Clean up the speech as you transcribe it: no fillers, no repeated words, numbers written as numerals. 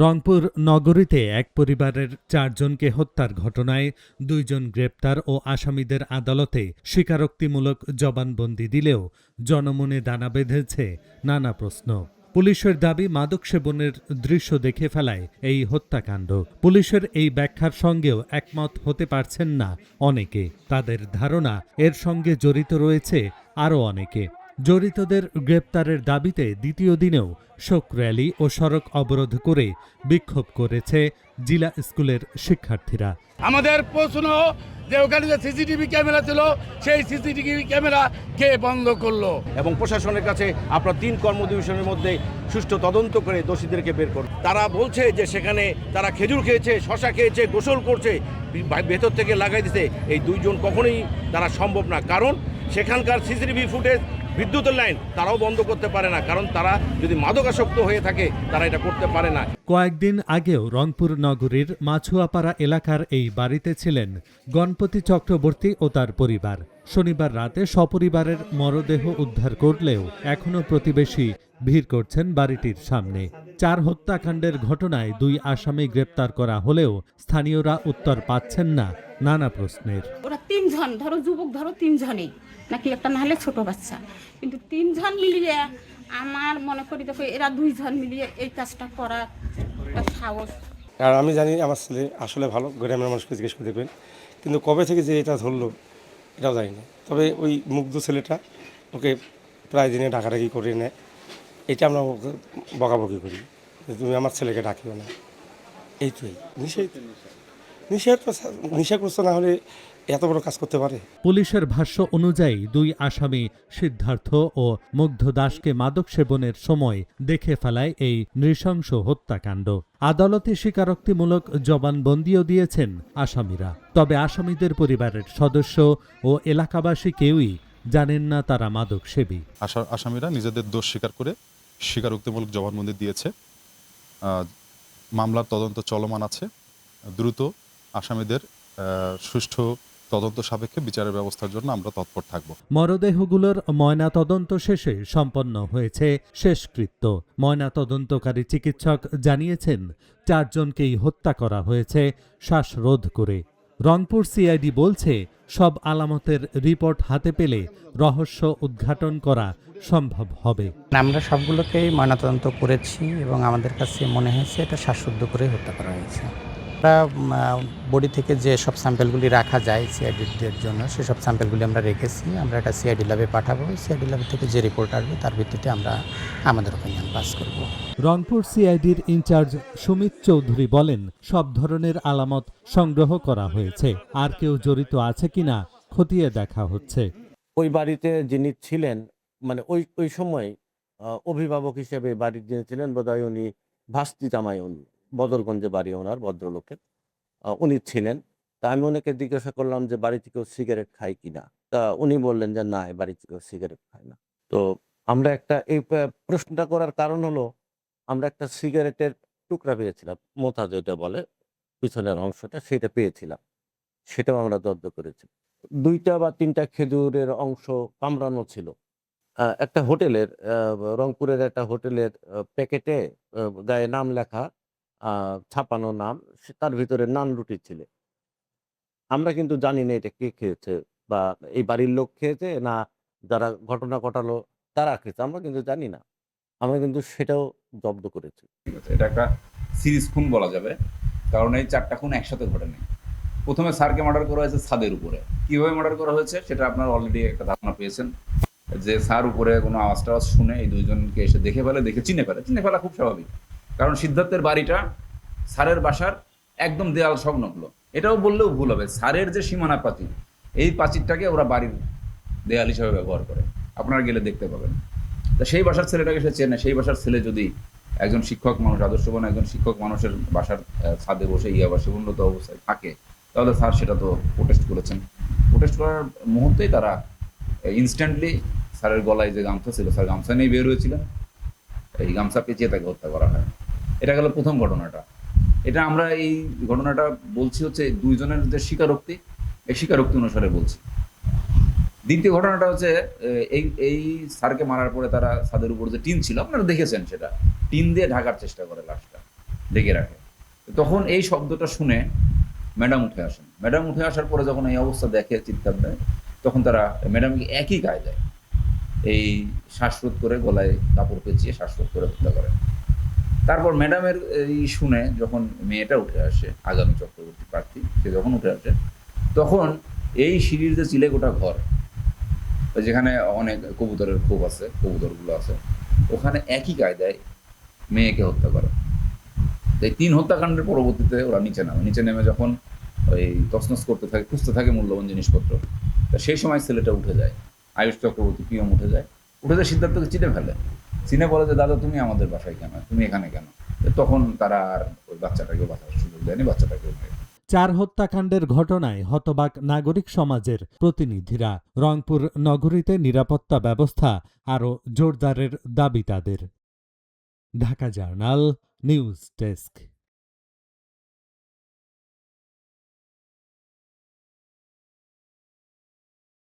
রংপুর নগরীতে এক পরিবারের ৪ জনকে হত্যার ঘটনায় ২ জন গ্রেপ্তার ও আসামিদের আদালতে স্বীকারোক্তিমূলক জবানবন্দি দিলেও জনমনে দানা বেঁধেছে নানা প্রশ্ন। পুলিশের দাবি মাদক সেবনের দৃশ্য দেখে ফেলায় এই হত্যাকাণ্ড। পুলিশের এই ব্যাখ্যার সঙ্গেও একমত হতে পারছেন না অনেকে। তাদের ধারণা এর সঙ্গে জড়িত রয়েছে আরও অনেকে। জড়িতদের গ্রেপ্তারের দাবিতে দ্বিতীয় দিনেও শোক র্যালি ও সড়ক অবরোধ করে বিক্ষোভ করেছে জিলা স্কুলের শিক্ষার্থীরা। আমাদের প্রশ্ন যে ওখানে যে সিসিটিভি ক্যামেরা ছিল সেই সিসিটিভি ক্যামেরা কে বন্ধ করলো, এবং প্রশাসনের কাছে আপনার 3 কর্মদিবসের মধ্যে সুষ্ঠু তদন্ত করে দোষীদেরকে বের করুন। তারা বলছে যে সেখানে তারা খেজুর খেয়েছে, শশা খেয়েছে, গোসল করছে, ভেতর থেকে লাগাই দিতে। এই 2 জন কখনোই তারা সম্ভব না, কারণ সেখানকার সিসিটিভি ফুটেজ, বিদ্যুতের লাইন তারাও বন্ধ করতে পারে না, কারণ তারা যদি মাদকাসক্ত হয়ে থাকে তারা এটা করতে পারে না। কয়েকদিন আগেও রংপুর নগরীর মাছুয়াপাড়া এলাকার এই বাড়িতে ছিলেন গণপতি চক্রবর্তী ও তার পরিবার। শনিবার রাতে সপরিবারের মরদেহ উদ্ধার করলেও এখনও প্রতিবেশী ভিড় করছেন বাড়িটির সামনে। 4 হত্যাকাণ্ডের ঘটনায় 2 আসামি গ্রেপ্তার করা হলেও স্থানীয়রা উত্তর পাচ্ছেন না নানা প্রশ্নের। ওরা 3 জন, ধরো যুবক, ধরো 3 জনই নাকি একটা নাহলে ছোট বাচ্চা, কিন্তু 3 জন মিলিয়ে আমার মনে করি দেখো এরা 2 জন মিলিয়ে এই কাজটা করা একটা সাহস। আর আমি জানি আমার ছেলে আসলে ভালো, গ্রামের মানুষকে জিজ্ঞেস করে দেখবেন, কিন্তু কবে থেকে যে এটা ধরলো এটাও জানি না। তবে ওই মুগ্ধ ছেলেটা ওকে প্রায় দিনে ডাকাডাকি করে নেয়, এটা আমরা ওকে বকাবকি করি যে তুমি আমার ছেলেকে ডাকিও না। এইটাই নিষেধগ্রস্ত না হলে এত বড় কাজ করতে পারে। পুলিশের ভাষ্য অনুযায়ী 2 আসামি সিদ্ধার্থ ও মুগ্ধ দাসকে মাদক সেবনের সময় দেখে ফেলায় এই নৃশংস হত্যাকাণ্ড। আদালতে স্বীকারোক্তিমূলক জবানবন্দিও দিয়েছেন আসামিরা। তবে আসামিদের পরিবারের সদস্য ও এলাকাবাসী কেউই জানেন না তারা মাদক সেবী। আসামিরা নিজেদের দোষ স্বীকার করে স্বীকারোক্তিমূলক জবানবন্দি দিয়েছে। মামলার তদন্ত চলমান আছে। দ্রুত আসামিদের সুষ্ঠু তদন্ত সাপেক্ষে বিচারের ব্যবস্থার জন্য আমরা তৎপর থাকব। মরদেহগুলোর ময়না তদন্ত শেষে সম্পন্ন হয়েছে শেষকৃত্য। ময়না তদন্তকারী চিকিৎসক জানিয়েছেন 4 জনকেই হত্যা করা হয়েছে শ্বাসরোধ করে। রংপুর সিআইডি বলছে সব আলামতের রিপোর্ট হাতে পেলে রহস্য উদ্ঘাটন করা সম্ভব হবে। আমরা সবগুলোকেই ময়নাতদন্ত করেছি এবং আমাদের কাছে মনে হয়েছে এটা শ্বাসরোধ করে হত্যা করা হয়েছে। আমরা বডি থেকে যে সব স্যাম্পেলগুলি রাখা যায় সিআইডির জন্য সেসব স্যাম্পেলগুলি আমরা রেখেছি। আমরা এটা সিআইডি ল্যাবে পাঠাবো। সিআইডি ল্যাব থেকে যে রিপোর্ট আসবে তার ভিত্তিতে আমরা আমাদের ওপিনিয়ন পাস করব। রংপুর সিআইডির ইনচার্জ সুমিত চৌধুরী বলেন, সব ধরনের আলামত সংগ্রহ করা হয়েছে, আর কেউ জড়িত আছে কিনা খতিয়ে দেখা হচ্ছে। ওই বাড়িতে যিনি ছিলেন, মানে ওই সময় অভিভাবক হিসেবে বাড়ির যিনি ছিলেন, বোধহয় উনি ভাস্তি জামাই, উনি বদরগঞ্জে বাড়ি ওনার, ভদ্রলোকের উনি ছিলেন। তা আমি ওনাকে জিজ্ঞাসা করলাম যে বাড়িতে কেউ সিগারেট খায় কিনা। তা উনি বললেন যে না, বাড়িতে কেউ সিগারেট খায় না। তো আমরা এই প্রশ্নটা করার কারণ হলো, আমরা একটা সিগারেটের টুকরা পেয়েছিলাম, মোথা যেটা বলে পিছনের অংশটা, সেটা পেয়েছিলাম। সেটাও আমরা জব্দ করেছি। 2টা বা 3টা খেজুরের অংশ কামড়ানো ছিল। একটা হোটেলের, রংপুরের একটা হোটেলের প্যাকেটে গায়ে নাম লেখা, ছাপানো নাম, তার ভিতরে নান রুটি ছিল। আমরা কিন্তু জানি না এটা কে খেয়েছে, বা এই বাড়ির লোক খেয়েছে না যারা ঘটনা ঘটালো তারা খেয়েছে, আমরা কিন্তু জানি না। আমরা কিন্তু সেটাও জব্দ করেছি। এটা একটা সিরিজ খুন বলা যাবে, কারণ এই 4টা খুন একসাথে ঘটেনি। প্রথমে স্যারকে মার্ডার করা হয়েছে ছাদের উপরে। কিভাবে মার্ডার করা হয়েছে সেটা আপনারা অলরেডি একটা ধারণা পেয়েছেন, যে স্যার উপরে কোনো আওয়াজ টাওয়াজ শুনে এই 2 জনকে এসে দেখে চিনে ফেলা খুব স্বাভাবিক, কারণ সিদ্ধার্থের বাড়িটা স্যারের বাসার একদম দেয়াল সংলগ্ন। এটাও বললেও ভুল হবে, স্যারের যে সীমানা প্রাচীর, এই প্রাচীরটাকে ওরা বাড়ির দেয়াল হিসাবে ব্যবহার করে, আপনারা গেলে দেখতে পাবেন। তা সেই বাসার ছেলেটাকে সে চেনে। সেই বাসার ছেলে যদি একজন শিক্ষক মানুষ, আদর্শবান একজন শিক্ষক মানুষের বাসার ছাদে বসে ইয়াবা সেবনরত অবস্থায় থাকে, তাহলে স্যার সেটা তো প্রোটেস্ট করেছেন। প্রোটেস্ট করার মুহূর্তেই তারা ইনস্ট্যান্টলি স্যারের গলায় যে গামছা ছিল, স্যার গামছা নিয়ে বের হয়েছিলেন, এই গামছা পেঁচিয়ে তাকে হত্যা করা হয়। এটা গেল প্রথম ঘটনাটা। এটা আমরা এই ঘটনাটা বলছি হচ্ছে 2 জনের যে স্বীকারোক্তি, এই স্বীকারোক্তি অনুসারে বলছি। দ্বিতীয় ঘটনাটা হচ্ছে এই স্যারকে মারার পরে তারা ছাদের উপর যে টিন ছিল, আপনারা দেখেছেন, সেটা টিন দিয়ে ঢাকার চেষ্টা করে, লাশটা ঢেকে রাখে। তখন এই শব্দটা শুনে ম্যাডাম উঠে আসেন। ম্যাডাম উঠে আসার পরে যখন এই অবস্থা দেখে, চিৎকার দেয়, তখন তারা ম্যাডামকে একই কায়দায় এই শ্বাসরোধ করে, গলায় কাপড় পেঁচিয়ে শ্বাসরোধ করে হত্যা করে। তারপর ম্যাডামের এই শুনে যখন মেয়েটা উঠে আসে, আগামী চক্রবর্তী প্রার্থী, সে যখন উঠে আসে, তখন এই সিঁড়ির যে চিলেকোঠা ঘর, যেখানে অনেক কবুতরের খোপ আছে, কবুতরগুলো আছে, ওখানে একই কায়দায় মেয়েকে হত্যা করে। এই 3 হত্যাকাণ্ডের পরবর্তীতে ওরা নিচে নামে। নিচে নেমে যখন ওই তছনছ করতে থাকে, খুঁজতে থাকে মূল্যবান জিনিসপত্র, তা সেই সময় ছেলেটা উঠে যায়, আয়ুষ চক্রবর্তী পিয়ম উঠে যায় সিদ্ধার্থকে চিনে ফেলে। চিনে বলে যে দাদা তুমি আমাদের বাসায় কেন, তুমি এখানে কেন? তখন তারা আর ওই বাচ্চাটাকে বাঁচার সুযোগ দেয়নি, বাচ্চাটাকে 4 হত্যাকাণ্ডের ঘটনায় হতবাক নাগরিক সমাজের প্রতিনিধিরা। রংপুর নগরীতে নিরাপত্তা ব্যবস্থা আরও জোরদারের দাবি তাদের। Dhaka journal news desk.